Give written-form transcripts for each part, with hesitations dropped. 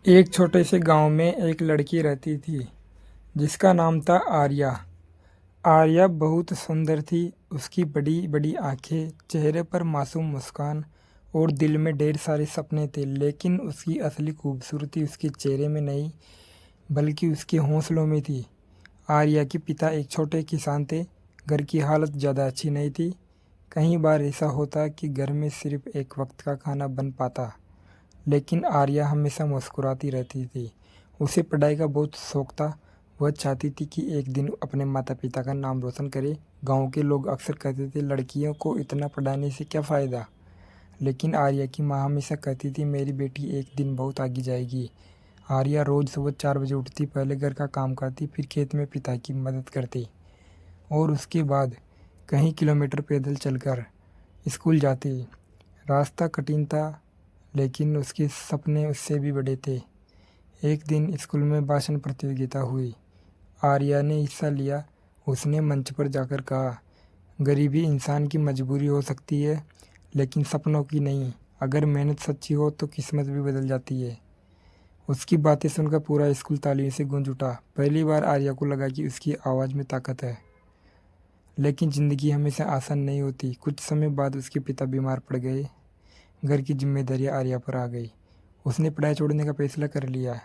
एक छोटे से गांव में एक लड़की रहती थी जिसका नाम था आर्या। आर्या बहुत सुंदर थी। उसकी बड़ी बड़ी आंखें, चेहरे पर मासूम मुस्कान और दिल में ढेर सारे सपने थे। लेकिन उसकी असली खूबसूरती उसके चेहरे में नहीं बल्कि उसके हौसलों में थी। आर्या के पिता एक छोटे किसान थे। घर की हालत ज़्यादा अच्छी नहीं थी। कई बार ऐसा होता कि घर में सिर्फ एक वक्त का खाना बन पाता, लेकिन आर्या हमेशा मुस्कुराती रहती थी। उसे पढ़ाई का बहुत शौक था। वह चाहती थी कि एक दिन अपने माता पिता का नाम रोशन करे। गांव के लोग अक्सर कहते थे, लड़कियों को इतना पढ़ाने से क्या फ़ायदा। लेकिन आर्या की माँ हमेशा कहती थी, मेरी बेटी एक दिन बहुत आगे जाएगी। आर्या रोज़ सुबह 4 बजे उठती, पहले घर का काम करती, फिर खेत में पिता की मदद करती और उसके बाद कई किलोमीटर पैदल चलकर स्कूल जाती। रास्ता कठिन था, लेकिन उसके सपने उससे भी बड़े थे। एक दिन स्कूल में भाषण प्रतियोगिता हुई। आर्या ने हिस्सा लिया। उसने मंच पर जाकर कहा, गरीबी इंसान की मजबूरी हो सकती है, लेकिन सपनों की नहीं। अगर मेहनत सच्ची हो तो किस्मत भी बदल जाती है। उसकी बातें सुनकर पूरा स्कूल तालियों से गूंज उठा। पहली बार आर्या को लगा कि उसकी आवाज़ में ताकत है। लेकिन ज़िंदगी हमेशा आसान नहीं होती। कुछ समय बाद उसके पिता बीमार पड़ गए। घर की जिम्मेदारी आर्या पर आ गई। उसने पढ़ाई छोड़ने का फैसला कर लिया।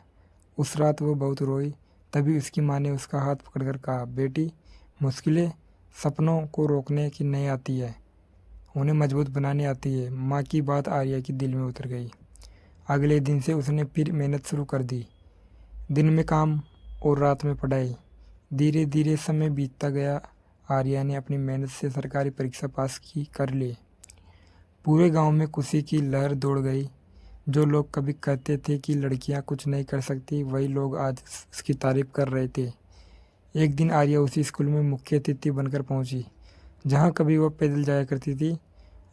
उस रात वो बहुत रोई। तभी उसकी माँ ने उसका हाथ पकड़कर कहा, बेटी, मुश्किलें सपनों को रोकने की नहीं आती है, उन्हें मजबूत बनाने आती है। माँ की बात आर्या के दिल में उतर गई। अगले दिन से उसने फिर मेहनत शुरू कर दी। दिन में काम और रात में पढ़ाई। धीरे धीरे समय बीतता गया। आर्या ने अपनी मेहनत से सरकारी परीक्षा पास की कर ली। पूरे गांव में खुशी की लहर दौड़ गई। जो लोग कभी कहते थे कि लड़कियां कुछ नहीं कर सकती, वही लोग आज उसकी तारीफ कर रहे थे। एक दिन आर्या उसी स्कूल में मुख्य अतिथि बनकर पहुंची, जहां कभी वह पैदल जाया करती थी।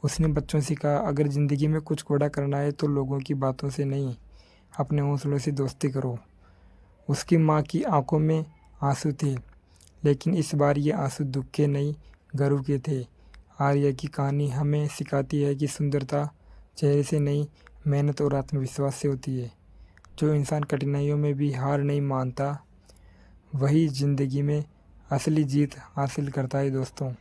उसने बच्चों से कहा, अगर ज़िंदगी में कुछ बड़ा करना है तो लोगों की बातों से नहीं, अपने हौसलों से दोस्ती करो। उसकी माँ की आंखों में आंसू थे, लेकिन इस बार ये आंसू दुख के नहीं, गर्व के थे। आर्या की कहानी हमें सिखाती है कि सुंदरता चेहरे से नहीं, मेहनत और आत्मविश्वास से होती है। जो इंसान कठिनाइयों में भी हार नहीं मानता, वही ज़िंदगी में असली जीत हासिल करता है दोस्तों।